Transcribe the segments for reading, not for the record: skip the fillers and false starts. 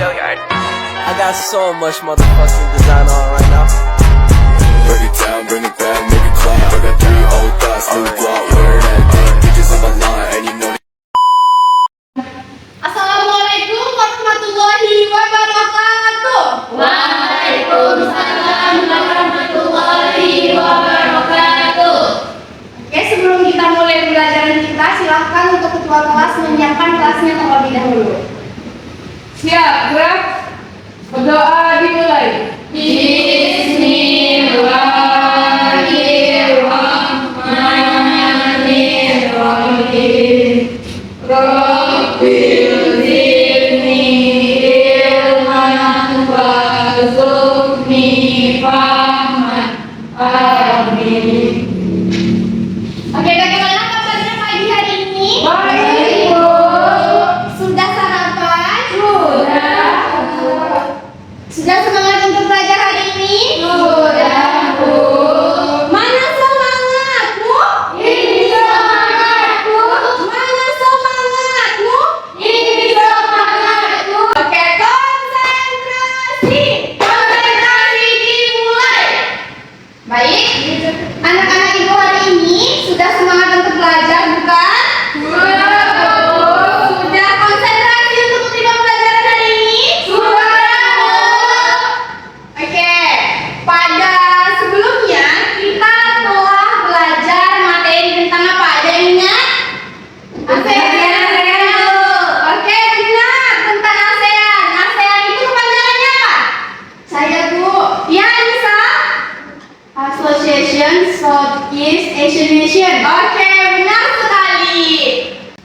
I got so much motherfucking design on right now. Break it down, bring it back, make it clap. I got 3 old thoughts, new block, where that dick. Bitches on my line, and you know. Assalamualaikum warahmatullahi wabarakatuh. Waalaikumsalam warahmatullahi wabarakatuh. Oke, sebelum kita mulai pembelajaran kita, silahkan untuk ketua kelas menyiapkan kelasnya terlebih dahulu. Siap, gerak. Berdoa dimulai. Bismillahirrahmanirrahim. Rabbil zidni ilman warzuqni fahman. Amin. Oke, bagaimana kabarnya pagi hari ini? Baik, Bu. Sudah sarapan? Sudah. Sudah semangat untuk belajar hari ini? Sudah, Bu. Mana semangatmu? Ini semangatku. Mana semangatmu? Ini semangatku. Oke, konsentrasi. Konsentrasi dimulai. Baik, anak-anak ibu hari ini sudah semangat untuk belajar, bukan? Sudah konsentrasi untuk menerima pelajaran hari ini? Oke, pada sebelumnya kita telah belajar materi tentang apa? Ada yang ingat? ASEAN. Oke, benar, tentang ASEAN. ASEAN itu kepanjangannya apa? Saya, Bu. Ya, Anissa? Association Southeast Asian Nation. Oke, benar sekali.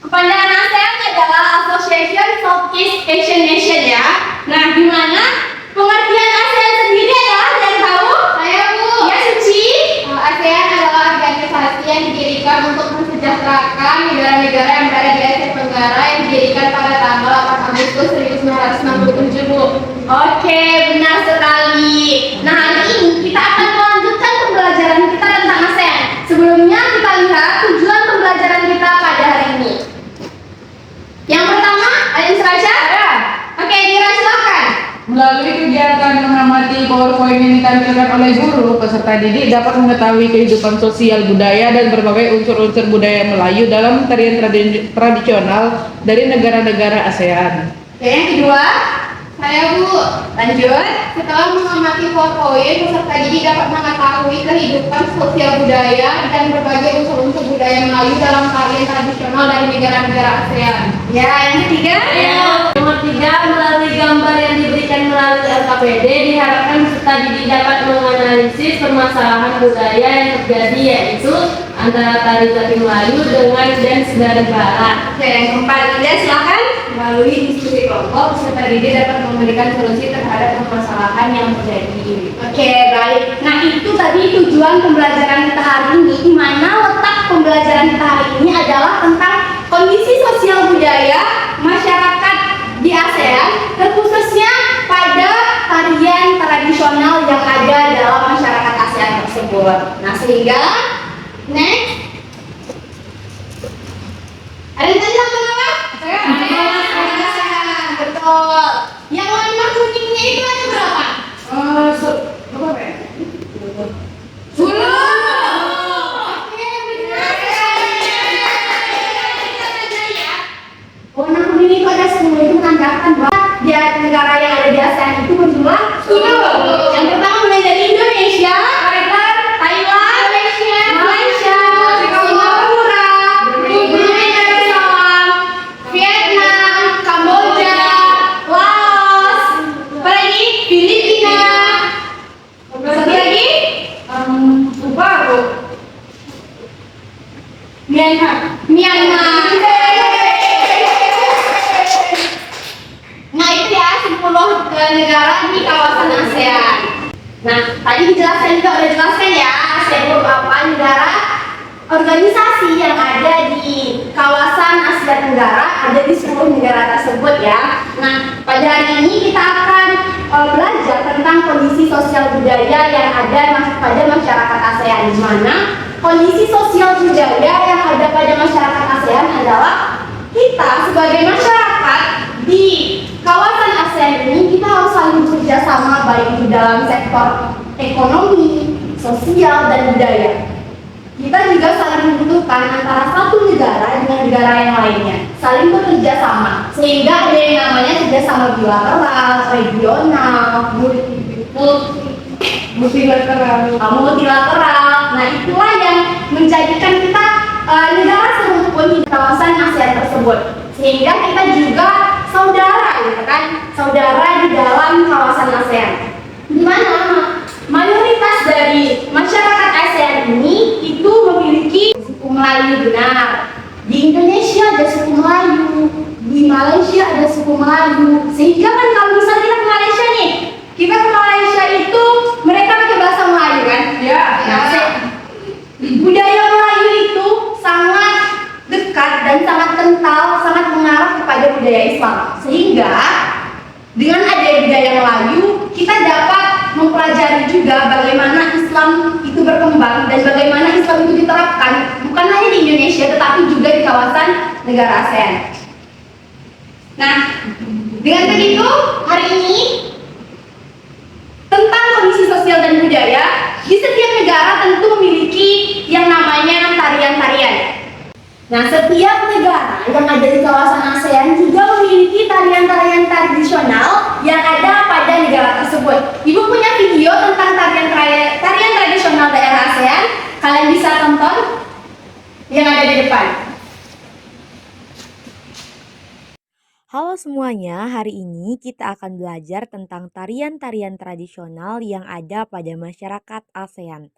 Kepanjangan ASEAN adalah Association Southeast Asian Nation ya. Nah, gimana pengertian ASEAN sendiri adalah dari tahu? Saya, Bu. Ya, Suci. ASEAN adalah organisasi yang didirikan untuk mensejahterakan negara-negara yang berada di Asia Tenggara yang didirikan pada tanggal 8 Agustus 1967, Bu. Oke, benar sekali. Nah, hari ini kita akan melanjutkan pembelajaran kita tentang ASEAN. Sebelumnya kita lihat tujuan pembelajaran kita pada hari ini. Yang pertama, ada yang baca? Oke, Dira, silakan. Melalui kegiatan mengamati PowerPoint yang ditampilkan oleh guru, peserta didik dapat mengetahui kehidupan sosial budaya dan berbagai unsur-unsur budaya Melayu dalam tarian tradisional dari negara-negara ASEAN. Oke, yang kedua, saya, Bu. Lanjut. Setelah mengamati PowerPoint, peserta didik dapat mengetahui kehidupan sosial budaya dan berbagai unsur-unsur budaya Melayu dalam tarian tradisional dari negara-negara ASEAN. Ya, yang ketiga. Nomor 3, melalui gambar yang diberikan melalui LKPD diharapkan peserta didik dapat menganalisis permasalahan budaya yang terjadi, yaitu antara tari Jati Melayu dengan dance dari Barat. Oke, yang keempat, Ida, silakan. Melalui diskusi kelompok, peserta didik dapat memberikan solusi terhadap permasalahan yang terjadi. Oke, baik. Nah, itu tadi tujuan pembelajaran kita hari ini, di mana letak pembelajaran kita hari ini adalah tentang kondisi sosial budaya masyarakat di ASEAN, terkhususnya pada tarian tradisional yang ada dalam masyarakat ASEAN tersebut. Nah, sehingga next, ada yang tanya apa? ASEAN, betul. Yang warna kuningnya itu ada berapa? 10. Oke, benar. Warna kuning itu ada 10, itu menandakan bahwa di negara yang ada di ASEAN itu berjumlah 10. Yang pertama mulai dari Indonesia, Thailand, Malaysia, Singapura, Brunei Darussalam, Vietnam, Kamboja, Laos, apa lagi? Filipina. Satu lagi? Lupa, Bu. Myanmar. Nah, itu ya 10 negara di kawasan ASEAN. Nah, tadi dijelaskan juga, udah jelaskan ya, ASEAN itu apa? Negara organisasi yang ada di kawasan Asia Tenggara, ada di 10 negara tersebut ya. Nah, pada hari ini kita akan belajar tentang kondisi sosial budaya yang ada pada masyarakat ASEAN, di mana kondisi sosial budaya yang ada pada masyarakat ASEAN adalah kita sebagai masyarakat di kawasan ASEAN ini dalam sektor ekonomi, sosial, dan budaya. Kita juga saling membutuhkan antara satu negara dengan negara yang lainnya, saling bekerja sama, sehingga ada yang namanya kerjasama bilateral, regional, multilateral. Nah, itulah yang menjadikan kita negara serumpun di kawasan ASEAN tersebut, sehingga kita juga saudara, gitu kan? Saudara di dalam kawasan ASEAN. Di mana mayoritas dari masyarakat ASEAN ini itu memiliki suku Melayu, benar. Di Indonesia ada suku Melayu, di Malaysia ada suku Melayu. Sehingga kan kalau misalnya kita ke Malaysia nih, kita ke Malaysia itu mereka pakai bahasa Melayu kan? Ya. Budaya Melayu itu sangat dekat dan sangat kental, sangat mengarah kepada budaya Islam. Sehingga dengan adanya budaya Melayu, kita dapat mempelajari juga bagaimana Islam itu berkembang dan bagaimana Islam itu diterapkan bukan hanya di Indonesia tetapi juga di kawasan negara ASEAN. Nah, dengan begitu hari ini tentang kondisi sosial dan budaya di setiap negara tentu memiliki yang namanya tarian-tarian. Nah, setiap negara yang ada di kawasan ASEAN juga memiliki tarian-tarian tradisional yang ada pada negara tersebut. Ibu punya video tentang tarian tradisional daerah ASEAN. Kalian bisa tonton yang ada di depan. Halo semuanya, hari ini kita akan belajar tentang tarian-tarian tradisional yang ada pada masyarakat ASEAN.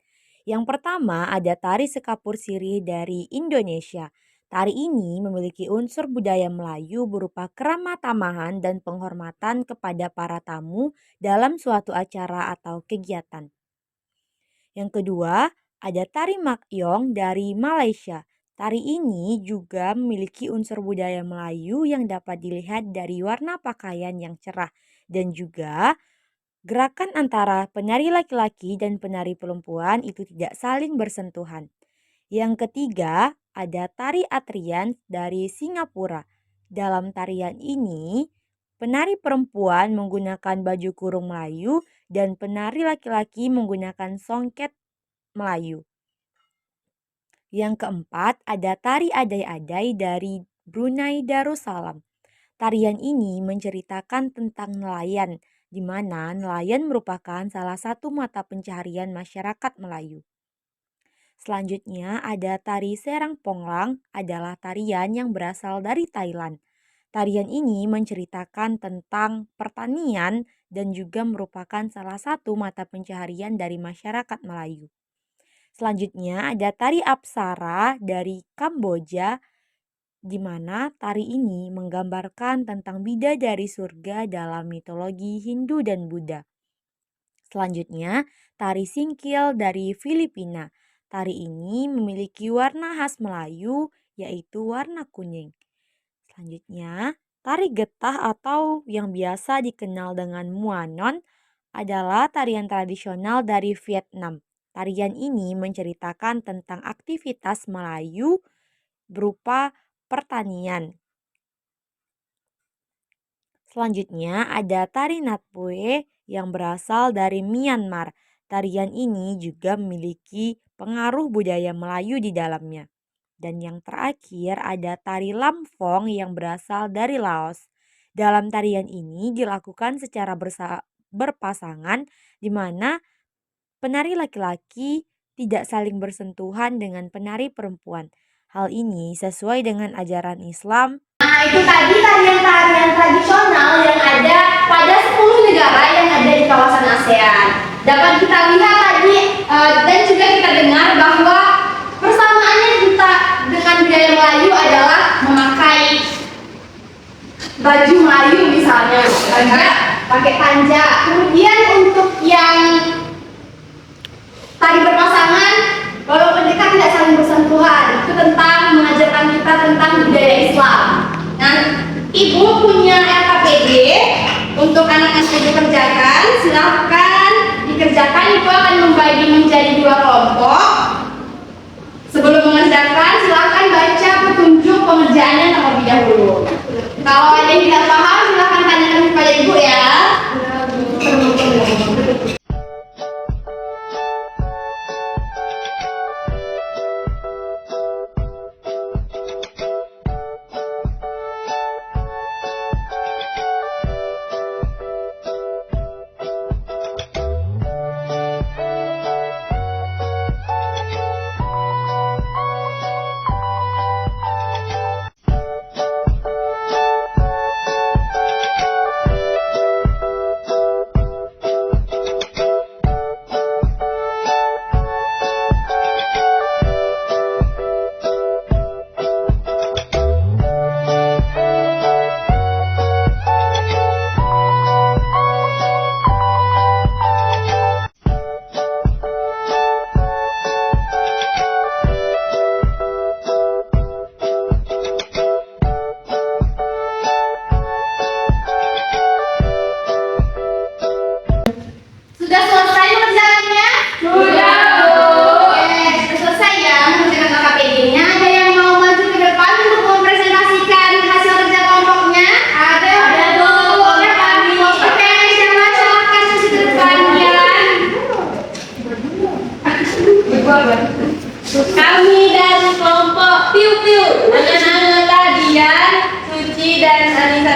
Yang pertama ada tari sekapur sirih dari Indonesia. Tari ini memiliki unsur budaya Melayu berupa keramah tamahan dan penghormatan kepada para tamu dalam suatu acara atau kegiatan. Yang kedua ada tari makyong dari Malaysia. Tari ini juga memiliki unsur budaya Melayu yang dapat dilihat dari warna pakaian yang cerah dan juga gerakan antara penari laki-laki dan penari perempuan itu tidak saling bersentuhan. Yang ketiga, ada tari Atrian dari Singapura. Dalam tarian ini, penari perempuan menggunakan baju kurung Melayu dan penari laki-laki menggunakan songket Melayu. Yang keempat, ada tari adai-adai dari Brunei Darussalam. Tarian ini menceritakan tentang nelayan, di mana nelayan merupakan salah satu mata pencaharian masyarakat Melayu. Selanjutnya ada tari Serang Ponglang, adalah tarian yang berasal dari Thailand. Tarian ini menceritakan tentang pertanian dan juga merupakan salah satu mata pencaharian dari masyarakat Melayu. Selanjutnya ada tari Apsara dari Kamboja, di mana tari ini menggambarkan tentang bidadari surga dalam mitologi Hindu dan Buddha. Selanjutnya, tari Singkil dari Filipina. Tari ini memiliki warna khas Melayu, yaitu warna kuning. Selanjutnya, tari Getah atau yang biasa dikenal dengan Muanon adalah tarian tradisional dari Vietnam. Tarian ini menceritakan tentang aktivitas Melayu berupa pertanian. Selanjutnya ada tari Natpue yang berasal dari Myanmar. Tarian ini juga memiliki pengaruh budaya Melayu di dalamnya. Dan yang terakhir ada tari Lamphong yang berasal dari Laos. Dalam tarian ini dilakukan secara berpasangan di mana penari laki-laki tidak saling bersentuhan dengan penari perempuan. Hal ini sesuai dengan ajaran Islam. Nah, itu tadi tarian-tarian tradisional yang ada pada 10 negara yang ada di kawasan ASEAN. Dapat kita lihat tadi dan juga kita dengar bahwa persamaannya kita dengan budaya Melayu adalah memakai baju Melayu misalnya, pakai panja. Kemudian untuk yang tari berpasangan, walaupun mereka tidak saling bersentuhan, itu tentang mengajarkan kita tentang budaya Islam. Nah, ibu punya LKPD untuk anak SD dikerjakan, silahkan dikerjakan. Ibu akan membagi menjadi 2 kelompok. Sebelum mengerjakan, silahkan baca petunjuk pengerjaannya terlebih dahulu. Kalau ada yang tidak paham, silahkan tanyakan kepada ibu ya.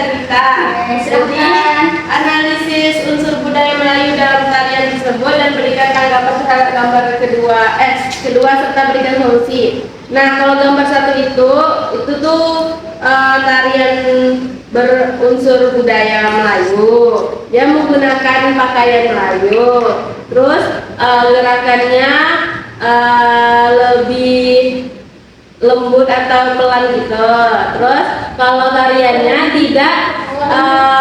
cerita. Jadi analisis unsur budaya Melayu dalam tarian tersebut dan berikan tanggapan terhadap gambar kedua serta berikan solusi. Nah, kalau gambar satu itu tuh tarian berunsur budaya Melayu. Dia menggunakan pakaian Melayu. Terus gerakannya lebih lembut atau pelan gitu. Terus kalau tariannya tidak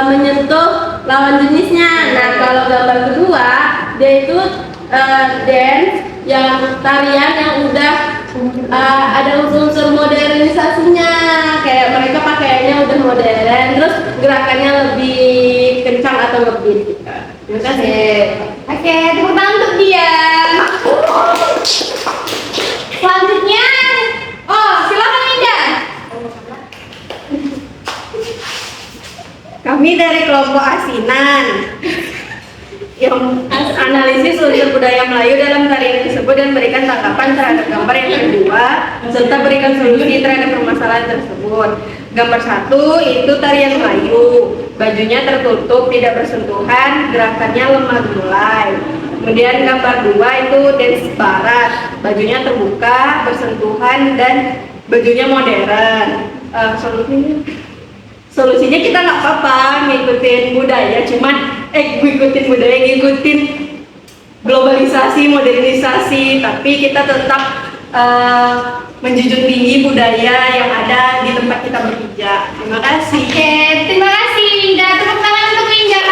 menyentuh lawan jenisnya. Nah, kalau gambar kedua dia itu dance yang tarian yang udah ada unsur-unsur modernisasinya, kayak mereka pakaiannya udah modern, terus gerakannya lebih kencang atau ngebeat gitu. Terima kasih. Oke, tepuk tangan untuk dia. Selanjutnya, silakan Indah. Kami dari kelompok asinan yang analisis unsur budaya Melayu dalam tarian tersebut dan berikan tanggapan terhadap gambar yang kedua serta berikan solusi terhadap permasalahan tersebut. Gambar satu itu tarian Melayu, bajunya tertutup, tidak bersentuhan, gerakannya lemah mulai. Kemudian gambar dua itu dance barat, bajunya terbuka, bersentuhan dan bajunya modern. Solusinya kita nggak apa-apa ngikutin budaya, cuman ngikutin globalisasi, modernisasi, tapi kita tetap menjunjung tinggi budaya yang ada di tempat kita berpijak. Terima kasih. Oke, terima kasih Indah. Tepuk tangan untuk Indah.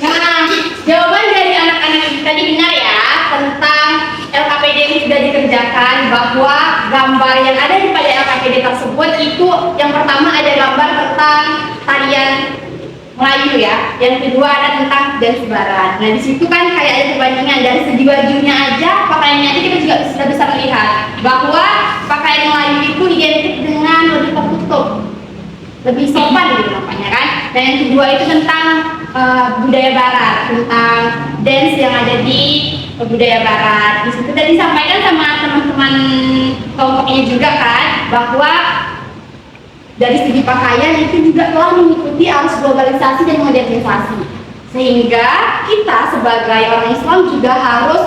Nah, jawaban dari anak-anak itu tadi benar ya tentang LKPD yang sudah dikerjakan, bahwa gambar yang ada di pada LKPD tersebut itu yang pertama ada gambar tentang tarian Melayu ya, yang kedua ada tentang dance barat. Nah, di situ kan kayak ada perbandingan dari segi bajunya aja, pakaiannya aja kita juga sudah bisa melihat bahwa pakaian Melayu itu identik dengan lebih tertutup, lebih sopan gitu nampaknya kan. Dan yang kedua itu tentang budaya barat, tentang dance yang ada di budaya barat. Di situ tadi disampaikan sama teman-teman kelompoknya juga kan bahwa dari segi pakaian itu juga telah mengikuti arus globalisasi dan modernisasi, sehingga kita sebagai orang Islam juga harus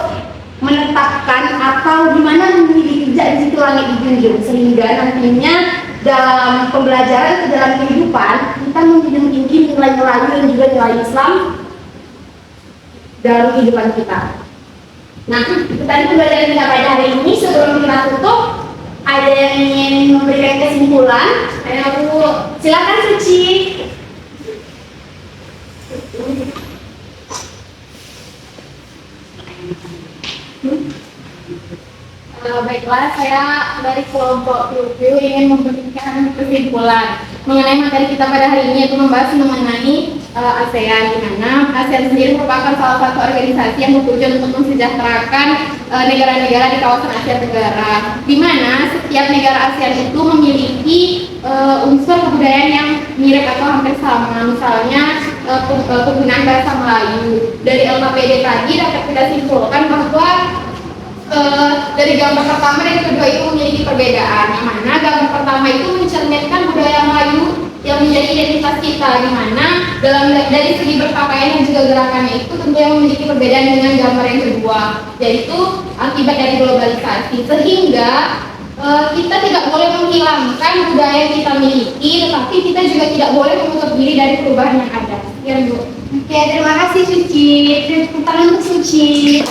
menetapkan atau gimana memilih kerja di situ langit dijunjung, sehingga nantinya dalam pembelajaran atau dalam kehidupan kita menjunjung tinggi nilai Melayu dan juga nilai Islam dalam kehidupan kita. Nah, itu tadi pembelajaran kita pada hari ini. Sebelum kita tutup, ada yang ingin memberikan kesimpulan? Ayo, silakan Suci. Baiklah, saya dari kelompok Review ingin memberikan kesimpulan mengenai materi kita pada hari ini, yaitu membahas mengenai ASEAN, di mana ASEAN sendiri merupakan salah satu organisasi yang bertujuan untuk mensejahterakan negara-negara di kawasan Asia Tenggara, di mana setiap negara ASEAN itu memiliki unsur kebudayaan yang mirip atau hampir sama. Misalnya penggunaan bahasa Melayu. Dari LKPD tadi dapat kita simpulkan bahwa dari gambar pertama dan kedua itu memiliki perbedaan, yang mana gambar pertama itu mencerminkan budaya Melayu yang menjadi identitas kita, di mana dari segi berpakaian dan juga gerakannya itu tentunya memiliki perbedaan dengan gambar yang kedua, yaitu akibat dari globalisasi, sehingga kita tidak boleh menghilangkan budaya yang kita miliki, tetapi kita juga tidak boleh menutup diri dari perubahan yang ada. Ya, Bu. Oke, terima kasih Suci. Tepuk tangan untuk Suci.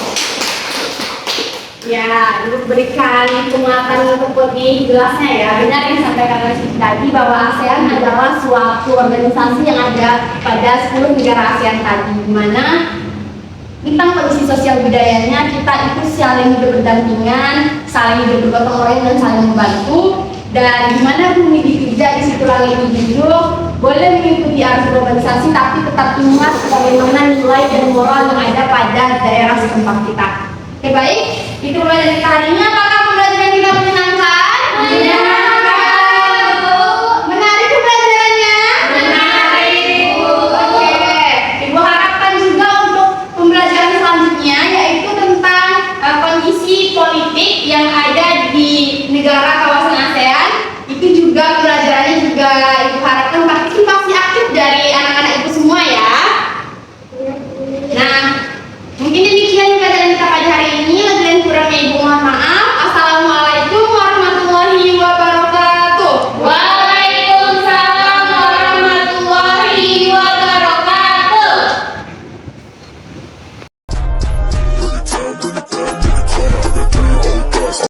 Ya, untuk berikan penguatan untuk lebih jelasnya ya, benar yang disampaikan oleh Suci tadi bahwa ASEAN adalah suatu organisasi yang ada pada 10 negara ASEAN tadi, di mana tentang kondisi sosial budayanya kita itu saling hidup berdampingan, saling hidup bergotong royong dan saling membantu, dan di mana bumi dikerja di situ langit dijunjung, boleh mengikuti arus globalisasi tapi tetap ingat bagaimana nilai dan moral yang ada pada daerah setempat kita. Oke, baik, itu mulai dari hari ini. Apakah